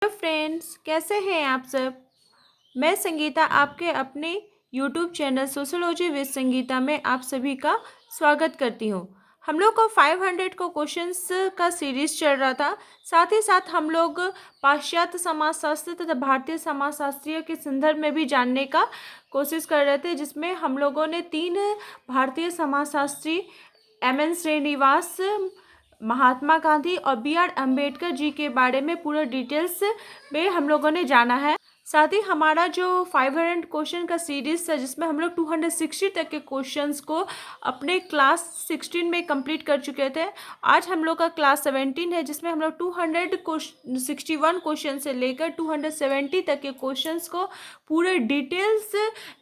Hello friends, कैसे हैं आप सब। मैं संगीता आपके अपने YouTube channel sociology with Sangeeta में आप सभी का स्वागत करती हूँ। हम लोग को 500 को क्वेश्चंस का सीरीज चल रहा था। साथ ही साथ हम लोग पाश्चात्य समाजशास्त्र तथा भारतीय समाजशास्त्रियों के संदर्भ में भी जानने का कोशिश कर रहे थे, जिसमें हम लोगों ने 3 भारतीय समाजशास्त्री एम.एन. श्रीनिवास, महात्मा गांधी और बी.आर. अम्बेडकर जी के बारे में पूरा डिटेल्स में हम लोगों ने जाना है। साथ ही हमारा जो 500 क्वेश्चन का सीरीज था, जिसमें हम लोग 260 तक के क्वेश्चंस को अपने क्लास 16 में कंप्लीट कर चुके थे। आज हम लोग का क्लास 17 है, जिसमें हम लोग 261 क्वेश्चन से लेकर 270 तक के क्वेश्चंस को पूरे डिटेल्स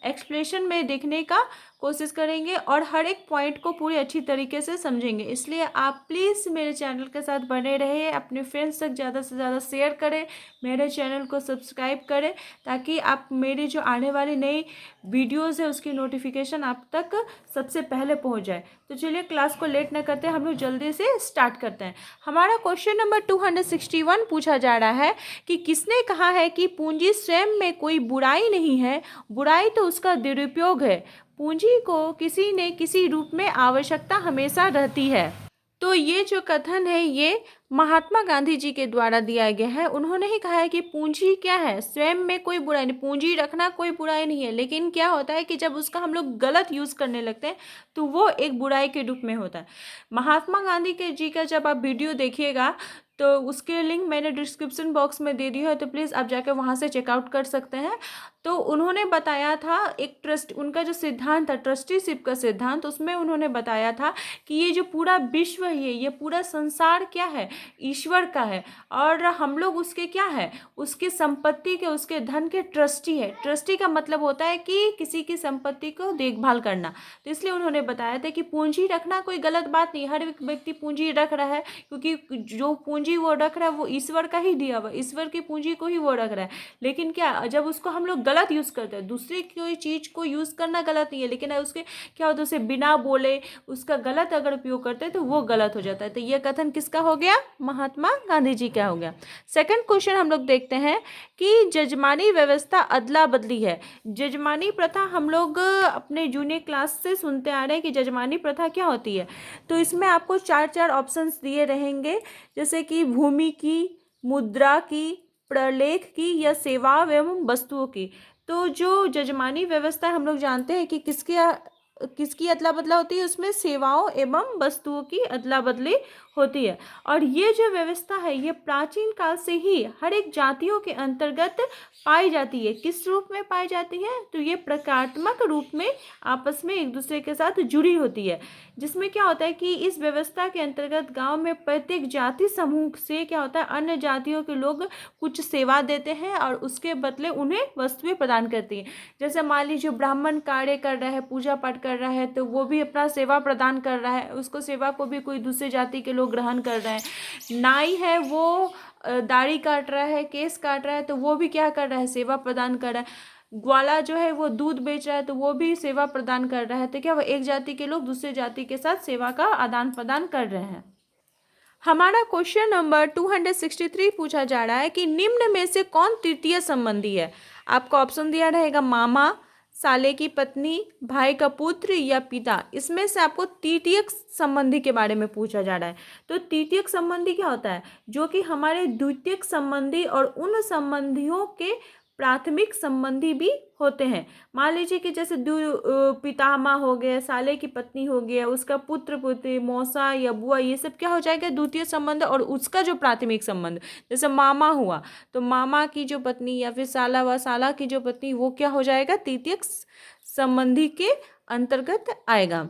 एक्सप्लेनेशन में देखने का कोशिश करेंगे और हर एक पॉइंट को पूरी अच्छी तरीके से समझेंगे। इसलिए आप प्लीज़ मेरे चैनल के साथ बने रहिए, अपने फ्रेंड्स तक ज़्यादा से ज़्यादा शेयर करें, मेरे चैनल को सब्सक्राइब करें, ताकि आप मेरी जो आने वाली नई वीडियोज़ है उसकी नोटिफिकेशन आप तक सबसे पहले पहुंच जाए। तो चलिए क्लास को लेट न करते, हम लोग जल्दी से स्टार्ट करते हैं। हमारा क्वेश्चन नंबर 261 पूछा जा रहा है कि किसने कहा है कि पूंजी स्वयं में कोई बुराई नहीं है, बुराई तो उसका दुरुपयोग है। पूंजी को किसी न किसी रूप में आवश्यकता हमेशा रहती है। तो ये जो कथन है ये महात्मा गांधी जी के द्वारा दिया गया है। उन्होंने ही कहा है कि पूंजी क्या है, स्वयं में कोई बुराई नहीं, पूंजी रखना कोई बुराई नहीं है, लेकिन क्या होता है कि जब उसका हम लोग गलत यूज़ करने लगते हैं तो वो एक बुराई के रूप में होता है। महात्मा गांधी के जी का जब आप वीडियो देखिएगा तो उसके लिंक मैंने डिस्क्रिप्शन बॉक्स में दे दी है, तो प्लीज़ आप जाकर वहाँ से चेकआउट कर सकते हैं। तो उन्होंने बताया था एक ट्रस्ट, उनका जो सिद्धांत था ट्रस्टीशिप का सिद्धांत, उसमें उन्होंने बताया था कि ये जो पूरा विश्व है, ये पूरा संसार क्या है, ईश्वर का है, और हम लोग उसके क्या है, उसकी संपत्ति के, उसके धन के ट्रस्टी है। ट्रस्टी का मतलब होता है कि किसी की संपत्ति को देखभाल करना। तो इसलिए उन्होंने बताया था कि पूंजी रखना कोई गलत बात नहीं, हर एक व्यक्ति पूंजी रख रहा है, क्योंकि जो पूंजी वो रख रहा है वो ईश्वर का ही दिया हुआ, ईश्वर की पूंजी को ही वो रख रहा है। लेकिन क्या, जब उसको हम लोग गलत यूज़ करते हैं, दूसरे कोई चीज़ को यूज़ करना गलत नहीं है, लेकिन उसके क्या होता है, उसे बिना बोले उसका गलत अगर उपयोग करते हैं तो वो गलत हो जाता है। तो ये कथन किसका हो गया, महात्मा गांधी जी का हो गया। सेकंड क्वेश्चन हम लोग देखते हैं कि जजमानी व्यवस्था अदला बदली है। जजमानी प्रथा हम लोग अपने जूनियर क्लास से सुनते आ रहे हैं कि जजमानी प्रथा क्या होती है। तो इसमें आपको 4 ऑप्शंस दिए रहेंगे, जैसे कि भूमि की, मुद्रा की, प्रलेख की या सेवा एवं वस्तुओं की। तो जो जजमानी व्यवस्था हम लोग जानते हैं कि किसकी अदला बदला होती है, उसमें सेवाओं एवं वस्तुओं की अदला बदली होती है। और ये जो व्यवस्था है ये प्राचीन काल से ही हर एक जातियों के अंतर्गत पाई जाती है। किस रूप में पाई जाती है, तो ये प्रकारात्मक रूप में आपस में एक दूसरे के साथ जुड़ी होती है। जिसमें क्या होता है कि इस व्यवस्था के अंतर्गत गांव में प्रत्येक जाति समूह से क्या होता है, अन्य जातियों के लोग कुछ सेवा देते हैं और उसके बदले उन्हें वस्तुएं प्रदान करती हैं। जैसे मान लीजिए ब्राह्मण कार्य कर रहा है, पूजा पाठ कर रहा है, तो वो भी अपना सेवा प्रदान कर रहा है, उसको सेवा को भी कोई दूसरे जाति के लोग ग्रहण कर रहे हैं। नाई है वो दाढ़ी काट रहा है, केस काट रहा है, तो वो भी क्या कर रहा है, सेवा प्रदान कर रहा है। ग्वाला जो है वो दूध बेच रहा है, तो वो भी सेवा प्रदान कर रहा है। तो क्या वो एक जाति के लोग दूसरे जाति के साथ सेवा का आदान प्रदान कर रहे हैं। हमारा क्वेश्चन नंबर 263 पूछा जा रहा है कि निम्न में से कौन तृतीय संबंधी है। आपको ऑप्शन दिया रहेगा मामा, साले की पत्नी, भाई का पुत्र या पिता। इसमें से आपको तृतीयक संबंधी के बारे में पूछा जा रहा है। तो तृतीयक संबंधी क्या होता है, जो कि हमारे द्वितीयक संबंधी और उन संबंधियों के प्राथमिक संबंधी भी होते हैं। मान लीजिए कि जैसे पितामह हो गया, साले की पत्नी हो गया, उसका पुत्र पुत्री, मौसा या बुआ, ये सब क्या हो जाएगा, द्वितीय संबंध। और उसका जो प्राथमिक संबंध, जैसे मामा हुआ तो मामा की जो पत्नी या फिर साला व साला की जो पत्नी, वो क्या हो जाएगा, तृतीय संबंधी के अंतर्गत आएगा।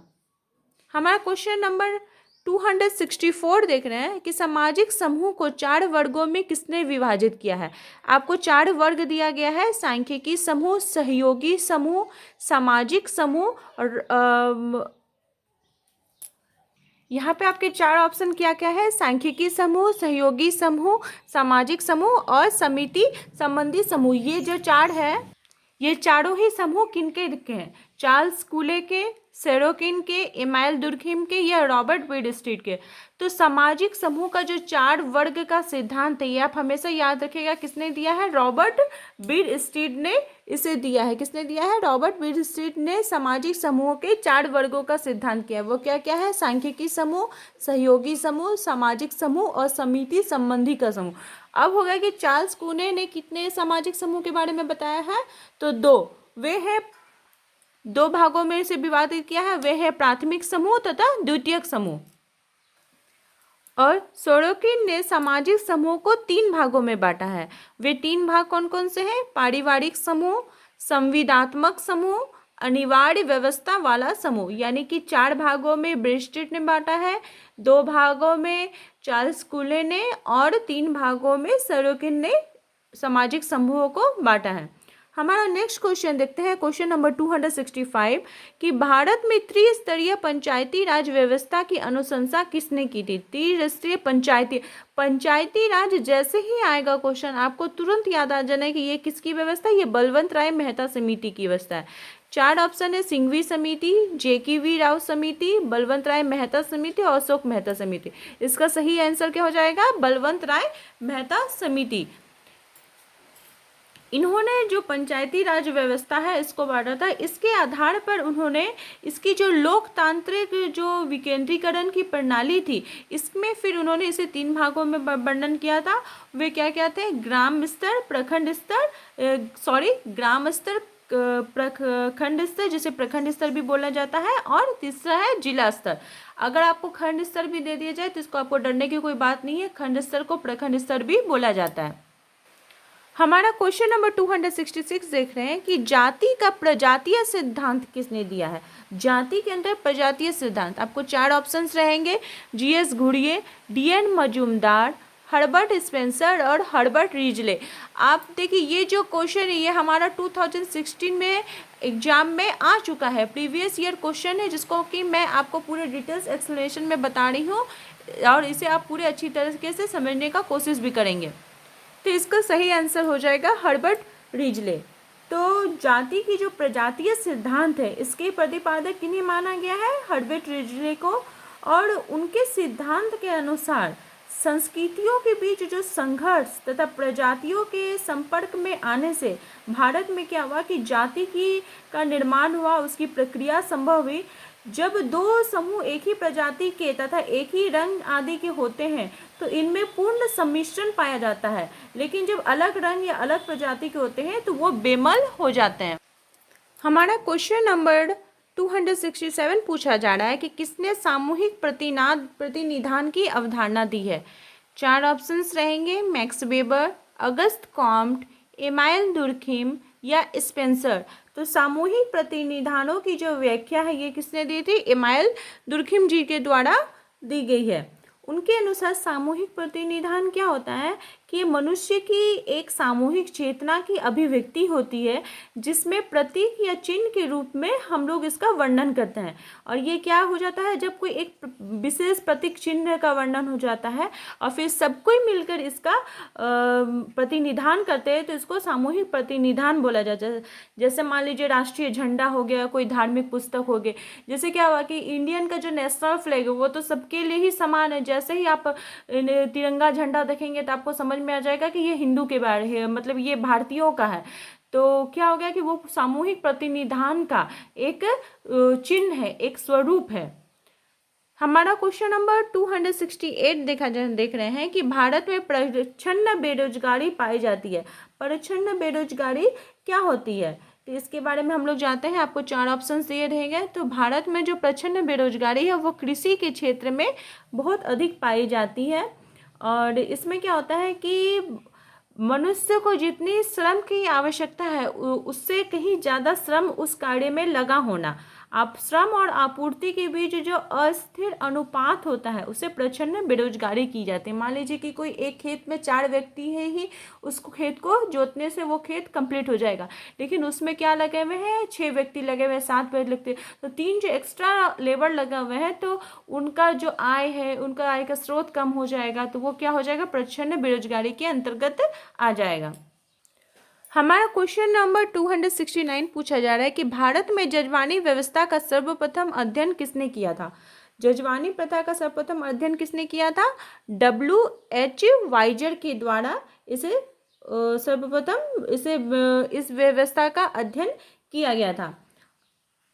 हमारा क्वेश्चन नंबर 264 देख रहे हैं कि सामाजिक समूह को 4 वर्गों में किसने विभाजित किया है। आपको 4 वर्ग दिया गया है, सांख्यिकी समूह, सहयोगी समूह, सामाजिक समूह और यहाँ पे आपके 4 ऑप्शन क्या क्या है, सांख्यिकी समूह, सहयोगी समूह, सामाजिक समूह और समिति संबंधी समूह। ये जो 4 है, ये चारों ही समूह किनके के हैं, चार्ल्स कूले के, सेरोकिन के, इमाइल दुर्खिम के या रॉबर्ट बीड स्ट्रीट के? तो सामाजिक समूह का जो 4 वर्ग का सिद्धांत है ये आप हमेशा याद रखिएगा, किसने दिया है? रॉबर्ट बीड स्ट्रीट ने इसे दिया है। किसने दिया है? रॉबर्ट बीड स्ट्रीट ने सामाजिक समूहों के 4 वर्गों का सिद्धांत किया है। वो क्या क्या है? सांख्यिकी समूह, सहयोगी समूह, सामाजिक समूह और समिति संबंधी का समूह। अब होगा कि चार्ल्स कूने ने कितने सामाजिक समूह के बारे में बताया है? तो 2। वे हैं 2 भागों में से विभाजित किया है, वे है प्राथमिक समूह तथा द्वितीयक समूह। और सोरोकिन ने सामाजिक समूह को 3 भागों में बांटा है। वे 3 भाग कौन कौन से हैं? पारिवारिक समूह, संविदात्मक समूह, अनिवार्य व्यवस्था वाला समूह। यानी कि 4 भागों में ब्रेस्टेट ने बांटा है, 2 भागों में चार्ल्स कूले ने और 3 भागों में सोरोकिन ने सामाजिक समूहों को बांटा है। हमारा नेक्स्ट क्वेश्चन देखते हैं, क्वेश्चन नंबर 265 कि भारत में त्रिस्तरीय पंचायती राज व्यवस्था की अनुशंसा किसने की थी? त्रिस्तरीय पंचायती राज जैसे ही आएगा क्वेश्चन आपको तुरंत याद आ जाना है कि ये किसकी व्यवस्था है? ये बलवंत राय मेहता समिति की व्यवस्था है। 4 ऑप्शन है, सिंघवी समिति, JKV राव समिति, बलवंत राय मेहता समिति और अशोक मेहता समिति। इसका सही आंसर क्या हो जाएगा? बलवंत राय मेहता समिति। इन्होंने जो पंचायती राज व्यवस्था है इसको बांटा था। इसके आधार पर उन्होंने इसकी जो लोकतांत्रिक जो विकेंद्रीकरण की प्रणाली थी इसमें फिर उन्होंने इसे 3 भागों में वर्णन किया था। वे क्या क्या थे? ग्राम स्तर, प्रखंड स्तर, ग्राम स्तर, प्रखंड स्तर, जिसे प्रखंड स्तर भी बोला जाता है, और तीसरा है जिला स्तर। अगर आपको खंड स्तर भी दे दिया जाए तो इसको आपको डरने की कोई बात नहीं है, खंड स्तर को प्रखंड स्तर भी बोला जाता है। हमारा क्वेश्चन नंबर 266 देख रहे हैं कि जाति का प्रजातीय सिद्धांत किसने दिया है? जाति के अंदर प्रजातीय सिद्धांत आपको 4 ऑप्शंस रहेंगे, GS घुड़िए, DN Majumdar, Herbert Spencer और हर्बर्ट रिजले। आप देखिए ये जो क्वेश्चन है ये हमारा 2016 में एग्जाम में आ चुका है, प्रीवियस ईयर क्वेश्चन है, जिसको कि मैं आपको पूरे डिटेल्स एक्सप्लेनेशन में बता रही हूँ और इसे आप पूरे अच्छी तरीके से समझने का कोशिश भी करेंगे। तो इसका सही आंसर हो जाएगा हर्बर्ट रिजले। तो जाति की जो प्रजातीय सिद्धांत है इसके प्रतिपादक किन्हें माना गया है? हर्बर्ट रिजले को। और उनके सिद्धांत के अनुसार संस्कृतियों के बीच जो संघर्ष तथा प्रजातियों के संपर्क में आने से भारत में क्या हुआ कि जाति की का निर्माण हुआ, उसकी प्रक्रिया संभव हुई। जब 2 समूह एक ही प्रजाति के तथा एक ही रंग आदि के होते हैं तो इनमें पूर्ण सम्मिश्रण पाया जाता है, लेकिन जब अलग रंग या अलग प्रजाति के होते हैं तो वो बेमल हो जाते हैं। हमारा क्वेश्चन नंबर 267 पूछा जा रहा है कि किसने सामूहिक प्रतिनिधान की अवधारणा दी है? 4 ऑप्शंस रहेंगे, max weber, Auguste Comte, email Durkheim या स्पेंसर। तो सामूहिक प्रतिनिधानों की जो व्याख्या है ये किसने दी थी? इमाइल दुर्खिम जी के द्वारा दी गई है। उनके अनुसार सामूहिक प्रतिनिधान क्या होता है कि मनुष्य की एक सामूहिक चेतना की अभिव्यक्ति होती है जिसमें प्रतीक या चिन्ह के रूप में हम लोग इसका वर्णन करते हैं। और ये क्या हो जाता है? जब कोई एक विशेष प्रतीक चिन्ह का वर्णन हो जाता है और फिर सब कोई मिलकर इसका प्रतिनिधान करते हैं तो इसको सामूहिक प्रतिनिधान बोला जाता है। जैसे मान लीजिए राष्ट्रीय झंडा हो गया, कोई धार्मिक पुस्तक हो गए, जैसे क्या हुआ कि इंडियन का जो नेशनल फ्लैग है वो तो सबके लिए ही समान है। जैसे ही आप तिरंगा झंडा देखेंगे तो आपको समझ में आ जाएगा कि ये हिंदू के बारे है, मतलब ये भारतीयों का है। तो क्या हो गया कि वो सामूहिक प्रतिनिधान का एक चिन्ह है, एक स्वरूप है। हमारा क्वेश्चन नंबर 268 देख रहे हैं कि भारत में प्रच्छन्न बेरोजगारी पाई जाती है। प्रच्छन्न बेरोजगारी क्या होती है तो इसके बारे में हम लोग जानते हैं। आपको 4 ऑप्शंस दिए रहेंगे। तो भारत में जो प्रच्छन्न बेरोजगारी है वो कृषि के क्षेत्र में बहुत अधिक पाई जाती है। और इसमें क्या होता है कि मनुष्य को जितनी श्रम की आवश्यकता है उससे कहीं ज़्यादा श्रम उस कार्य में लगा होना, आप श्रम और आपूर्ति के बीच जो अस्थिर अनुपात होता है उसे प्रच्छन्न बेरोजगारी की जाती है। मान लीजिए कि कोई एक खेत में 4 व्यक्ति है ही, उसको खेत को जोतने से वो खेत कंप्लीट हो जाएगा, लेकिन उसमें क्या लगे हुए हैं? 6 व्यक्ति लगे हुए हैं, 7 व्यक्ति लगते हैं, तो 3 जो एक्स्ट्रा लेबर लगा हुए हैं तो उनका जो आय है, उनका आय का स्रोत कम हो जाएगा, तो वो क्या हो जाएगा? प्रच्छन्न बेरोजगारी के अंतर्गत आ जाएगा। हमारा क्वेश्चन नंबर 269 पूछा जा रहा है कि भारत में जजवानी व्यवस्था का सर्वप्रथम अध्ययन किसने किया था। जजवानी प्रथा का सर्वप्रथम अध्ययन किसने किया था? W.H. वाइजर के द्वारा इसे सर्वप्रथम इस व्यवस्था का अध्ययन किया गया था।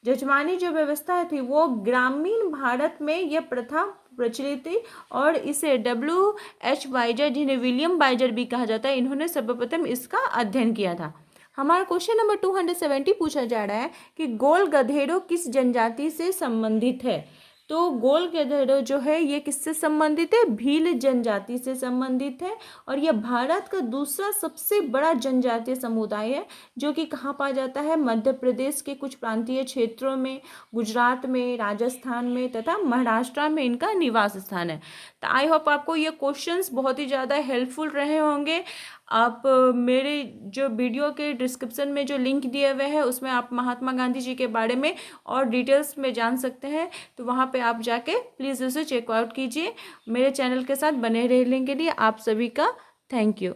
जजमानी जो व्यवस्था थी वो ग्रामीण भारत में यह प्रथा प्रचलित थी और इसे W.H. वाइजर, जिन्हें विलियम वाइजर भी कहा जाता है, इन्होंने सर्वप्रथम इसका अध्ययन किया था। हमारा क्वेश्चन नंबर 270 पूछा जा रहा है कि गोल गधेड़ो किस जनजाति से संबंधित है। तो गोल गधेड़ो जो है ये किससे संबंधित है? भील जनजाति से संबंधित है और यह भारत का दूसरा सबसे बड़ा जनजातीय समुदाय है, जो कि कहाँ पाया जाता है? मध्य प्रदेश के कुछ प्रांतीय क्षेत्रों में, गुजरात में, राजस्थान में तथा महाराष्ट्र में इनका निवास स्थान है। तो आई होप आपको ये क्वेश्चंस बहुत ही ज़्यादा हेल्पफुल रहे होंगे। आप मेरे जो वीडियो के डिस्क्रिप्शन में जो लिंक दिए हुए हैं उसमें आप महात्मा गांधी जी के बारे में और डिटेल्स में जान सकते हैं, तो वहाँ पे आप जाके प्लीज़ उसे चेकआउट कीजिए। मेरे चैनल के साथ बने रहने के लिए आप सभी का थैंक यू।